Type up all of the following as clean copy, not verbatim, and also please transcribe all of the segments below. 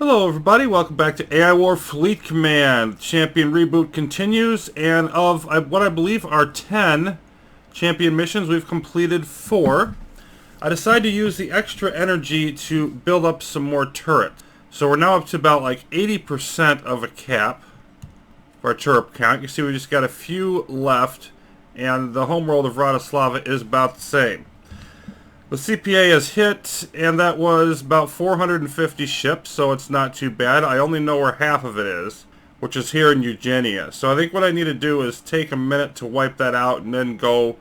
Hello everybody, welcome back to AI War Fleet Command. Champion reboot continues, and of what I believe are 10 champion missions, we've completed 4. I decided to use the extra energy to build up some more turrets. So we're now up to about like 80% of a cap for our turret count. You see we just got a few left, and the homeworld of Vratislava is about the same. The CPA is hit, and that was about 450 ships, so it's not too bad. I only know where half of it is, which is here in Eugenia. So I think what I need to do is take a minute to wipe that out and then go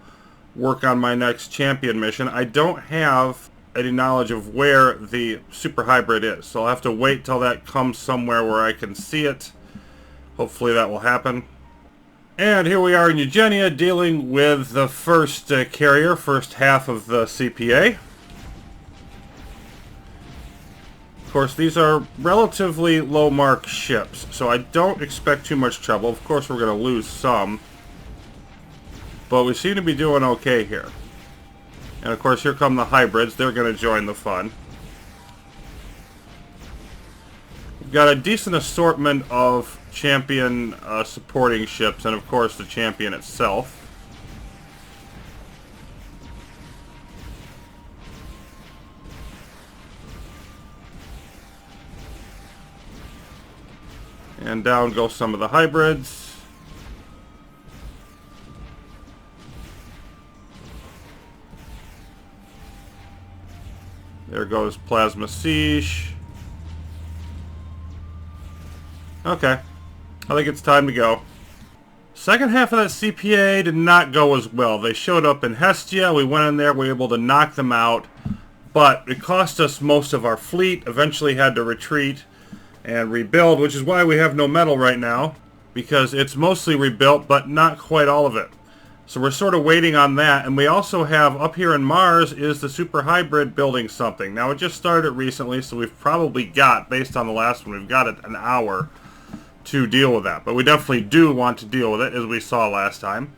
work on my next champion mission. I don't have any knowledge of where the super hybrid is, so I'll have to wait till that comes somewhere where I can see it. Hopefully that will happen. And here we are in Eugenia dealing with the first carrier, first half of the CPA. Of course, these are relatively low-marked ships, so I don't expect too much trouble. Of course, we're going to lose some, but we seem to be doing okay here. And of course, here come the hybrids. They're going to join the fun. We've got a decent assortment of champion supporting ships, and of course the champion itself. And down go some of the hybrids. There goes Plasma Siege. Okay. I think it's time to go. Second half of that CPA did not go as well. They showed up in Hestia. We went in there. We were able to knock them out. But it cost us most of our fleet. Eventually had to retreat and rebuild, which is why we have no metal right now. Because it's mostly rebuilt, but not quite all of it. So we're sort of waiting on that. And we also have, up here in Mars, is the Super Hybrid building something. Now, it just started recently, so we've probably got, based on the last one, we've got it an hour to deal with that, but we definitely do want to deal with it, as we saw last time.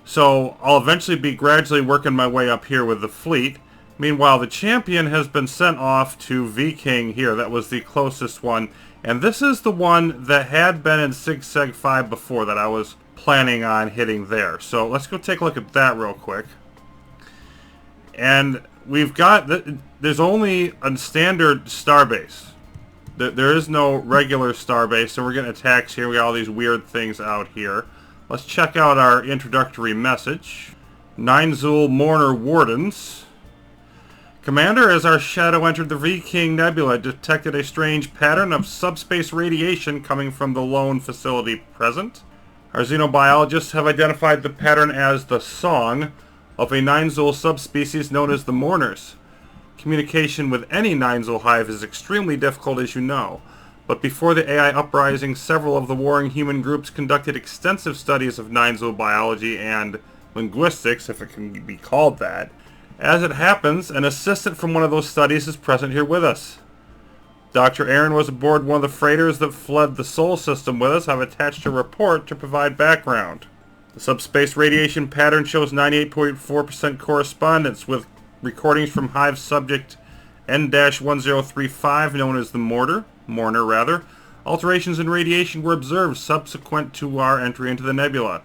So I'll eventually be gradually working my way up here with the fleet. Meanwhile, the champion has been sent off to V-King here. That was the closest one, and this is the one that had been in Sig Seg 5 before that I was planning on hitting there. So let's go take a look at that real quick. And we've got, there's only a standard starbase. There is no regular starbase, so we're getting attacks here. We got all these weird things out here. Let's check out our introductory message. 9 Zul Mourner Wardens. Commander, as our shadow entered the V-King Nebula, detected a strange pattern of subspace radiation coming from the lone facility present. Our xenobiologists have identified the pattern as the song of a 9 Zul subspecies known as the Mourners. Communication with any 9 Zul hive is extremely difficult, as you know. But before the AI uprising, several of the warring human groups conducted extensive studies of 9 Zul biology and linguistics, if it can be called that. As it happens, an assistant from one of those studies is present here with us. Dr. Aaron was aboard one of the freighters that fled the Sol system with us. I've attached a report to provide background. The subspace radiation pattern shows 98.4% correspondence with recordings from Hive subject N-1035, known as the Mourner. Alterations in radiation were observed subsequent to our entry into the nebula.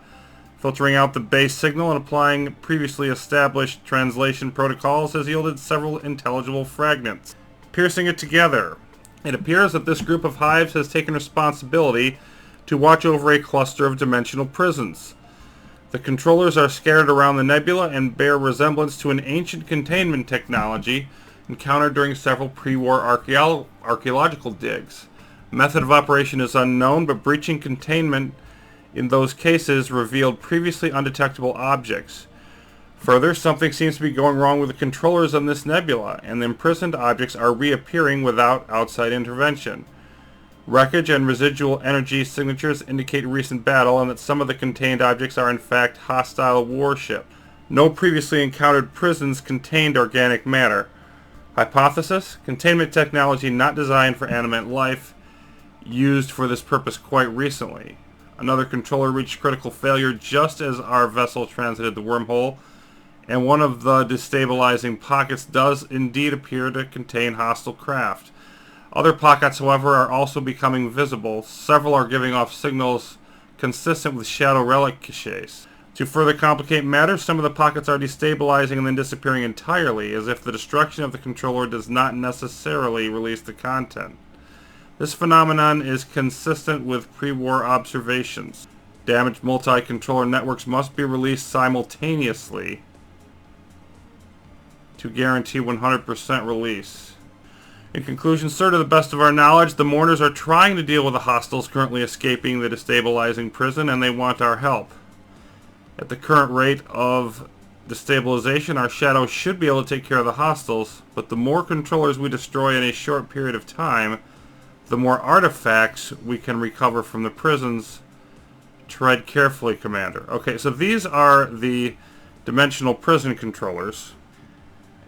Filtering out the base signal and applying previously established translation protocols has yielded several intelligible fragments. Piercing it together, it appears that this group of hives has taken responsibility to watch over a cluster of dimensional prisons. The controllers are scattered around the nebula and bear resemblance to an ancient containment technology encountered during several pre-war archaeological digs. Method of operation is unknown, but breaching containment in those cases revealed previously undetectable objects. Further, something seems to be going wrong with the controllers on this nebula, and the imprisoned objects are reappearing without outside intervention. Wreckage and residual energy signatures indicate recent battle, and that some of the contained objects are in fact hostile warship. No previously encountered prisons contained organic matter. Hypothesis: containment technology not designed for animate life, used for this purpose quite recently. Another controller reached critical failure just as our vessel transited the wormhole, and one of the destabilizing pockets does indeed appear to contain hostile craft. Other pockets, however, are also becoming visible. Several are giving off signals consistent with shadow relic caches. To further complicate matters, some of the pockets are destabilizing and then disappearing entirely, as if the destruction of the controller does not necessarily release the content. This phenomenon is consistent with pre-war observations. Damaged multi-controller networks must be released simultaneously to guarantee 100% release. In conclusion, sir, to the best of our knowledge, the Mourners are trying to deal with the hostiles currently escaping the destabilizing prison, and they want our help. At the current rate of destabilization, our shadows should be able to take care of the hostiles, but the more controllers we destroy in a short period of time, the more artifacts we can recover from the prisons. Tread carefully, Commander. Okay, so these are the dimensional prison controllers.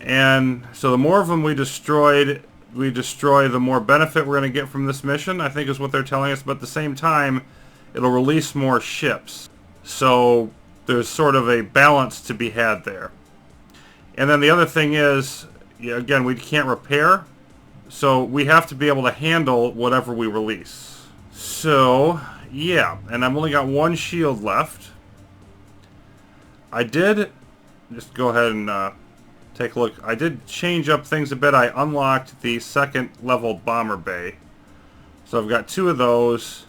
And so the more of them we destroy, the more benefit we're going to get from this mission, I think is what they're telling us. But at the same time, it'll release more ships. So there's sort of a balance to be had there. And then the other thing is, again, we can't repair. So we have to be able to handle whatever we release. So, yeah. And I've only got one shield left. I did just go ahead and take a look. I did change up things a bit. I unlocked the second level bomber bay. So I've got 2 of those.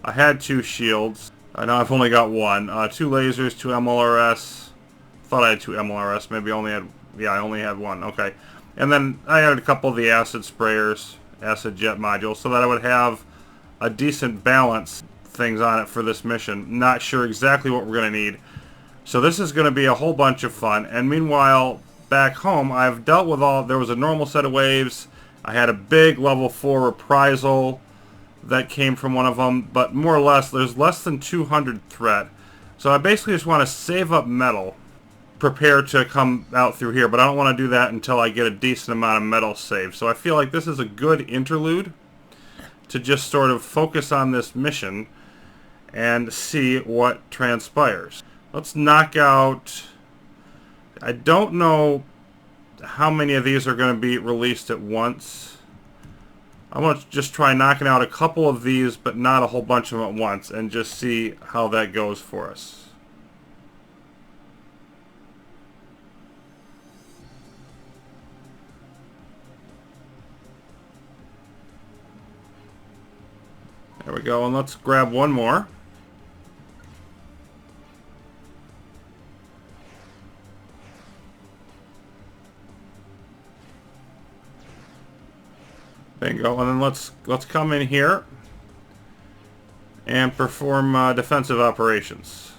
I had 2 shields. I know I've only got 1. 2 lasers, 2 MLRS. Thought I had 2 MLRS. Maybe I only had... Yeah, I only had 1. Okay. And then I added a couple of the acid sprayers, acid jet modules, so that I would have a decent balance things on it for this mission. Not sure exactly what we're going to need. So this is going to be a whole bunch of fun. And meanwhile, back home, I've dealt with all... There was a normal set of waves. I had a big level 4 reprisal that came from one of them. But more or less, there's less than 200 threat. So I basically just want to save up metal. Prepare to come out through here. But I don't want to do that until I get a decent amount of metal saved. So I feel like this is a good interlude to just sort of focus on this mission and see what transpires. Let's knock out... I don't know how many of these are going to be released at once. I want to just try knocking out a couple of these, but not a whole bunch of them at once, and just see how that goes for us. There we go, and let's grab one more. Bingo, and then let's come in here and perform defensive operations.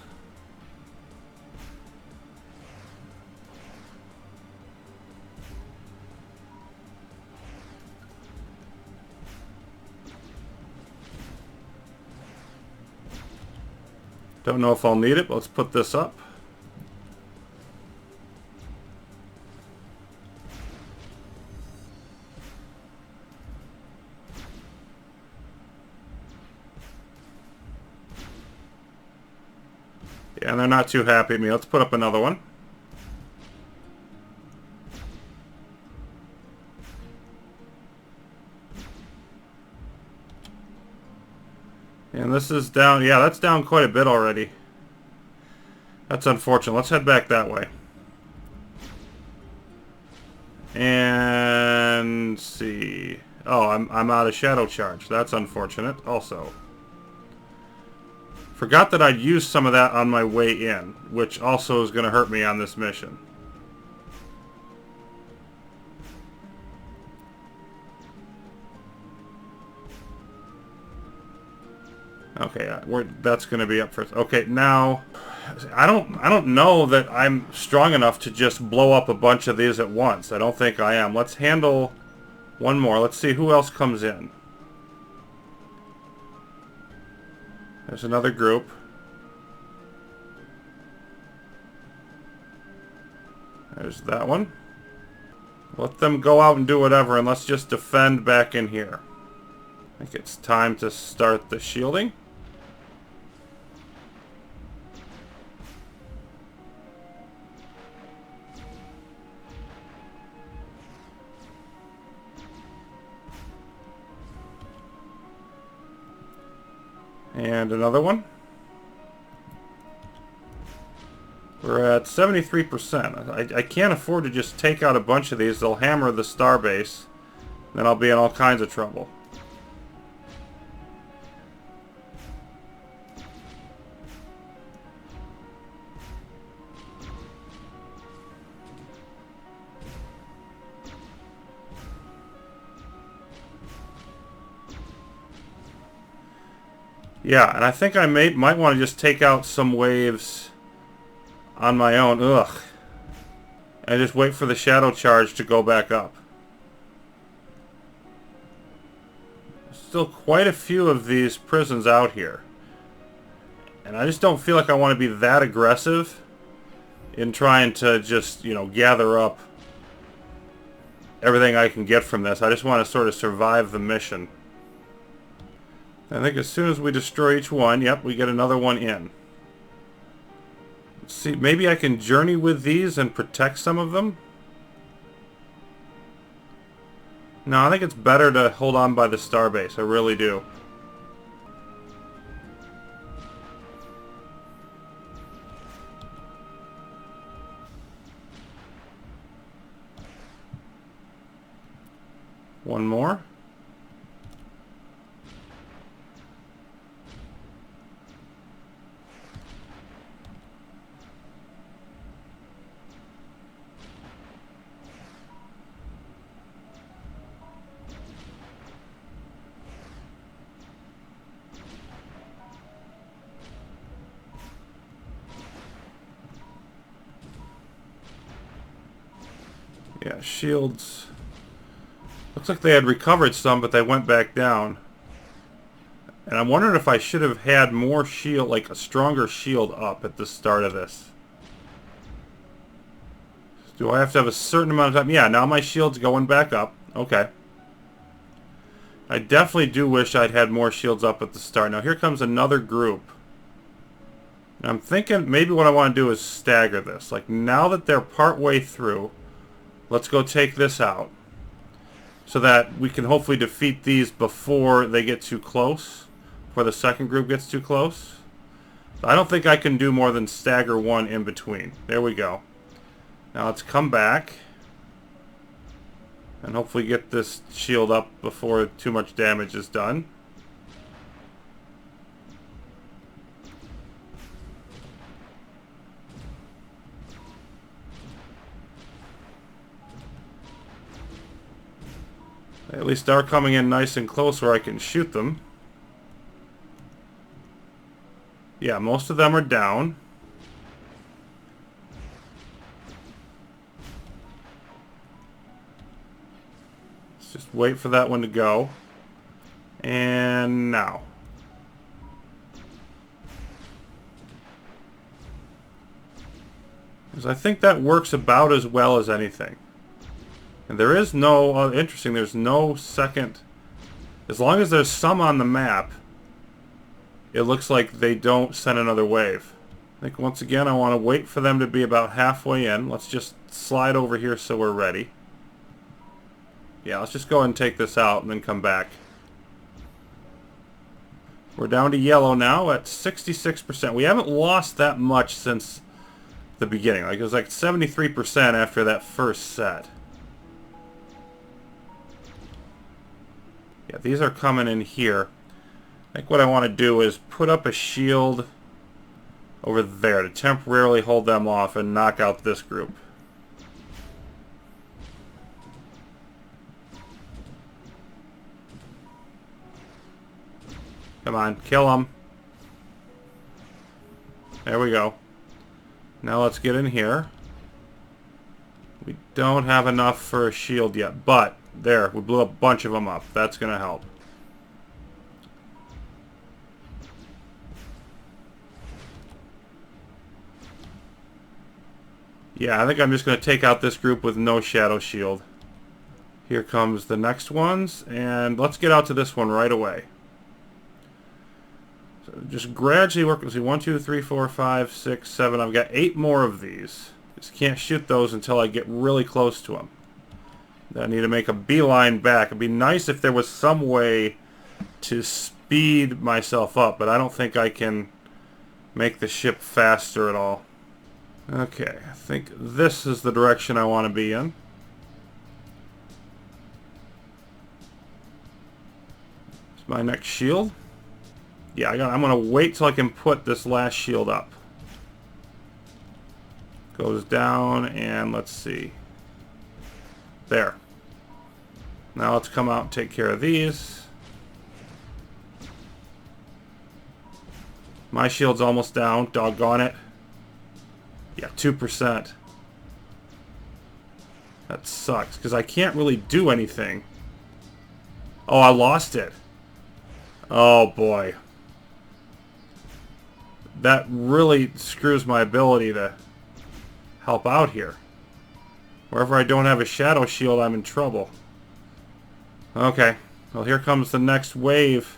Don't know if I'll need it, but let's put this up. Yeah, and they're not too happy at me. Let's put up another one. And this is down, yeah, that's down quite a bit already. That's unfortunate. Let's head back that way. And see. Oh, I'm out of shadow charge. That's unfortunate also. Forgot that I'd used some of that on my way in, which also is going to hurt me on this mission. Okay, that's going to be up first. Okay, now I don't know that I'm strong enough to just blow up a bunch of these at once. I don't think I am. Let's handle one more. Let's see who else comes in. There's another group. There's that one. Let them go out and do whatever, and let's just defend back in here. I think it's time to start the shielding. And another one. We're at 73%. I can't afford to just take out a bunch of these. They'll hammer the starbase. Then I'll be in all kinds of trouble. Yeah, and I think I might want to just take out some waves on my own. Ugh. And just wait for the shadow charge to go back up. Still quite a few of these prisons out here. And I just don't feel like I want to be that aggressive in trying to just, you know, gather up everything I can get from this. I just want to sort of survive the mission. I think as soon as we destroy each one, yep, we get another one in. Let's see, maybe I can journey with these and protect some of them? No, I think it's better to hold on by the starbase. I really do. One more. Yeah, shields. Looks like they had recovered some, but they went back down. And I'm wondering if I should have had more shield, like a stronger shield up at the start of this. Do I have to have a certain amount of time? Yeah, now my shield's going back up. Okay. I definitely do wish I'd had more shields up at the start. Now here comes another group. And I'm thinking maybe what I want to do is stagger this. Like now that they're partway through, let's go take this out. So that we can hopefully defeat these before they get too close. Before the second group gets too close. I don't think I can do more than stagger one in between. There we go. Now let's come back. And hopefully get this shield up before too much damage is done. They at least are coming in nice and close where I can shoot them. Yeah, most of them are down. Let's just wait for that one to go. And now. Because I think that works about as well as anything. And there is no, interesting, there's no second, as long as there's some on the map, it looks like they don't send another wave. I think once again I want to wait for them to be about halfway in. Let's just slide over here so we're ready. Yeah, let's just go ahead and take this out and then come back. We're down to yellow now at 66%. We haven't lost that much since the beginning. Like it was like 73% after that first set. Yeah, these are coming in here. I think what I want to do is put up a shield over there to temporarily hold them off and knock out this group. Come on, kill them. There we go. Now let's get in here. We don't have enough for a shield yet, but there, we blew a bunch of them up. That's going to help. Yeah, I think I'm just going to take out this group with no shadow shield. Here comes the next ones, and let's get out to this one right away. So just gradually work. Let's see, 1, 2, 3, 4, 5, 6, 7. I've got 8 more of these. Just can't shoot those until I get really close to them. I need to make a beeline back. It'd be nice if there was some way to speed myself up, but I don't think I can make the ship faster at all. Okay, I think this is the direction I want to be in. Is my next shield? Yeah, I'm going to wait till I can put this last shield up. Goes down, and let's see. There. Now let's come out and take care of these. My shield's almost down. Doggone it. Yeah, 2%. That sucks, because I can't really do anything. Oh, I lost it. Oh, boy. That really screws my ability to help out here. Wherever I don't have a shadow shield, I'm in trouble. Okay. Well, here comes the next wave.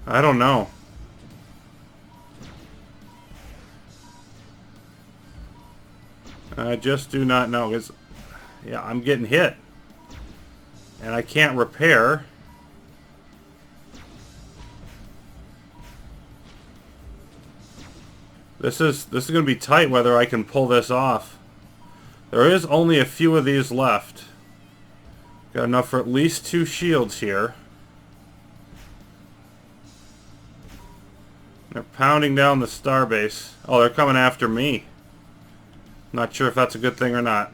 I don't know. I just do not know. Cause, yeah, I'm getting hit. And I can't repair. This is going to be tight whether I can pull this off. There is only a few of these left. Got enough for at least 2 shields here. They're pounding down the starbase. Oh, they're coming after me. Not sure if that's a good thing or not.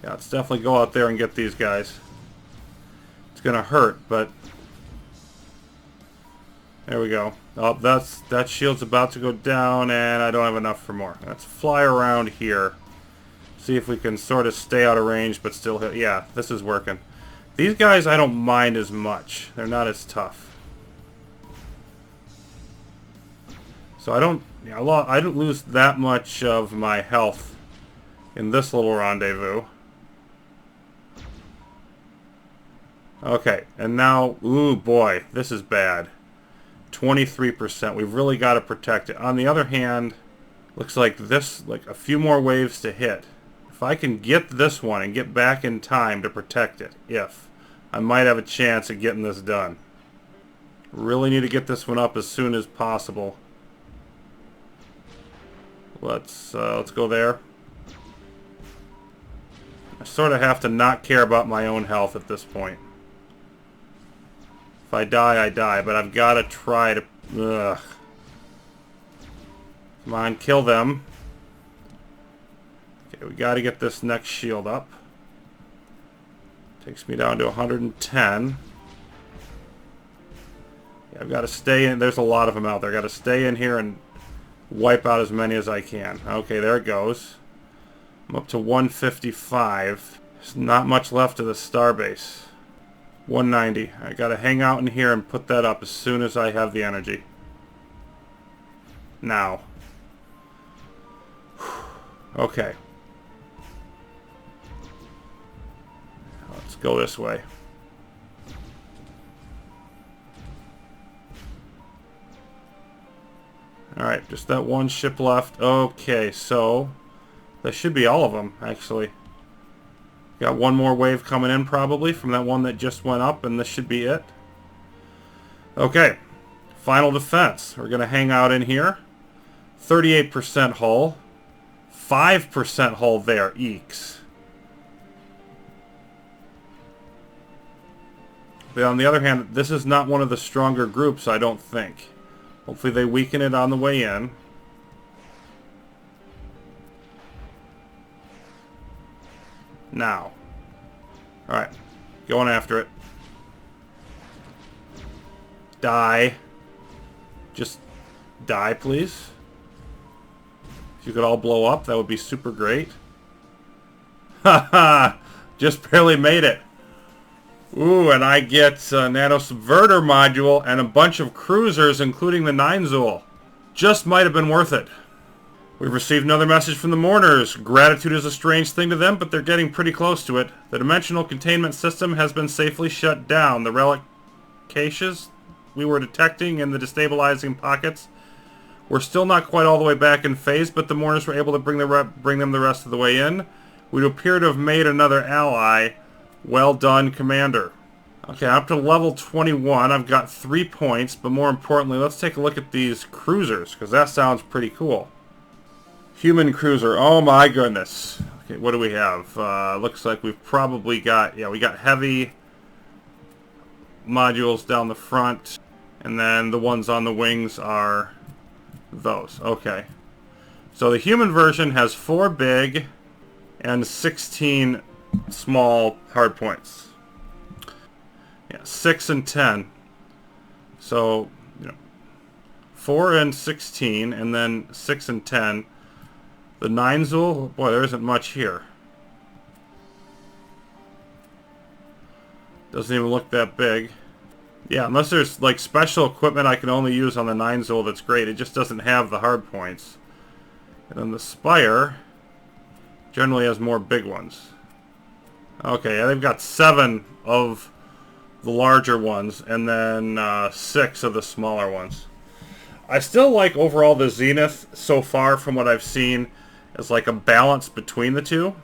Yeah, let's definitely go out there and get these guys. Gonna hurt, but there we go. Oh, that shield's about to go down, and I don't have enough for more. Let's fly around here, see if we can sort of stay out of range but still hit. Yeah, this is working. These guys I don't mind as much. They're not as tough. So I don't lose that much of my health in this little rendezvous. Okay, and now, ooh boy, this is bad. 23%. We've really got to protect it. On the other hand, looks like this, like a few more waves to hit. If I can get this one and get back in time to protect it, I might have a chance of getting this done. Really need to get this one up as soon as possible. Let's go there. I sort of have to not care about my own health at this point. If I die, I die, but I've got to try to... Ugh. Come on, kill them. Okay, we got to get this next shield up. Takes me down to 110. Yeah, I've got to stay in... There's a lot of them out there. I've got to stay in here and wipe out as many as I can. Okay, there it goes. I'm up to 155. There's not much left of the starbase. 190. I gotta hang out in here and put that up as soon as I have the energy. Now. Okay. Let's go this way. Alright, just that one ship left. Okay, so that should be all of them, actually. Got one more wave coming in probably from that one that just went up, and this should be it. Okay, final defense. We're going to hang out in here. 38% hull. 5% hull there, eeks. But on the other hand, this is not one of the stronger groups, I don't think. Hopefully they weaken it on the way in. Now. Alright. Going after it. Die. Just die, please. If you could all blow up, that would be super great. Haha! Just barely made it. Ooh, and I get a nano subverter module and a bunch of cruisers, including the 9 Zool. Just might have been worth it. We've received another message from the Mourners. Gratitude is a strange thing to them, but they're getting pretty close to it. The dimensional containment system has been safely shut down. The relic caches we were detecting in the destabilizing pockets were still not quite all the way back in phase, but the Mourners were able to bring them the rest of the way in. We appear to have made another ally. Well done, Commander. Okay, up to level 21. I've got 3 points, but more importantly, let's take a look at these cruisers, because that sounds pretty cool. Human cruiser. Oh my goodness. Okay, what do we have? Looks like we've probably got, yeah, we got heavy modules down the front, and then the ones on the wings are those. Okay. So the human version has 4 big and 16 small hard points. Yeah, 6 and 10. So, you know, 4 and 16, and then 6 and 10. The 9 Zool, boy, there isn't much here. Doesn't even look that big. Yeah, unless there's like special equipment I can only use on the 9 Zool that's great. It just doesn't have the hard points. And then the Spire generally has more big ones. Okay, yeah, they've got 7 of the larger ones, and then 6 of the smaller ones. I still like overall the Zenith so far from what I've seen as like a balance between the two.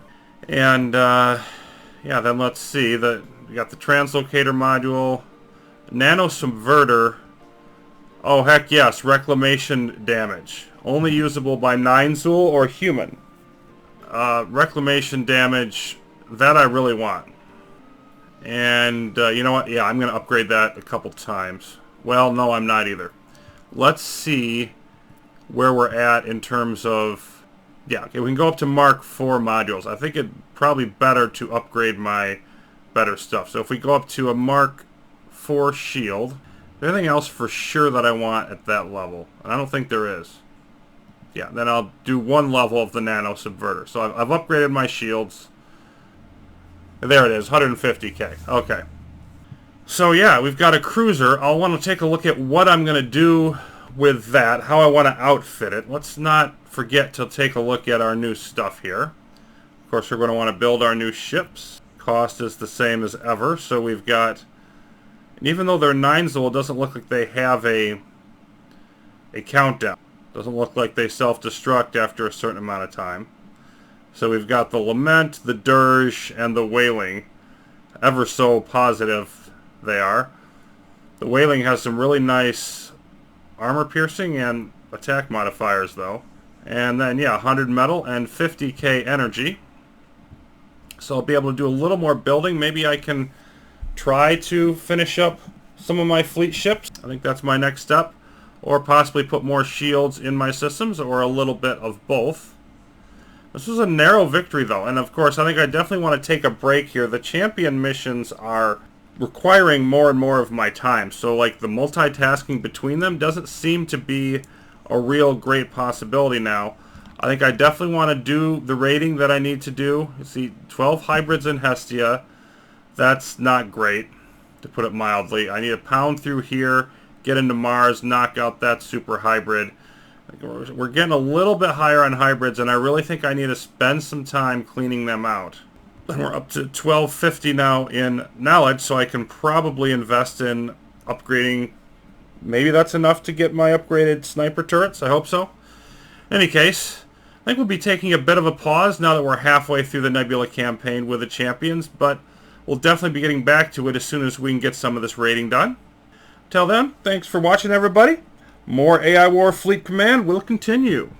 And yeah, then let's see. We got the translocator module, nano subverter. Oh heck yes, reclamation damage. Only usable by 9 Zool or human. Reclamation damage, that I really want. And you know what? Yeah, I'm going to upgrade that a couple times. Well, no, I'm not either. Let's see where we're at in terms of... Yeah, okay, we can go up to Mark IV modules. I think it'd probably better to upgrade my better stuff. So if we go up to a Mark IV shield, anything else for sure that I want at that level? And I don't think there is. Yeah, then I'll do 1 level of the nano subverter. So I've upgraded my shields. There it is, 150k. Okay. So yeah, we've got a cruiser. I'll want to take a look at what I'm going to do with that, how I want to outfit it. Let's not forget to take a look at our new stuff here. Of course, we're going to want to build our new ships. Cost is the same as ever, so we've got... And even though they're 9 Zool, it doesn't look like they have a countdown. Doesn't look like they self-destruct after a certain amount of time. So we've got the Lament, the Dirge, and the Wailing. Ever so positive they are. The Wailing has some really nice armor piercing and attack modifiers though. And then yeah, 100 metal and 50k energy. So I'll be able to do a little more building. Maybe I can try to finish up some of my fleet ships. I think that's my next step. Or possibly put more shields in my systems, or a little bit of both. This was a narrow victory though, and of course I think I definitely want to take a break here. The champion missions are requiring more and more of my time, so like the multitasking between them doesn't seem to be a real great possibility now. I think I definitely want to do the raiding that I need to do. You see, 12 hybrids in Hestia. That's not great, to put it mildly. I need to pound through here, get into Mars, knock out that super hybrid. We're getting a little bit higher on hybrids, and I really think I need to spend some time cleaning them out. And we're up to 1250 now in knowledge, so I can probably invest in upgrading. Maybe that's enough to get my upgraded sniper turrets. I hope so. In any case, I think we'll be taking a bit of a pause now that we're halfway through the Nebula campaign with the champions, but we'll definitely be getting back to it as soon as we can get some of this raiding done. Till then, thanks for watching, everybody. More AI War Fleet Command will continue.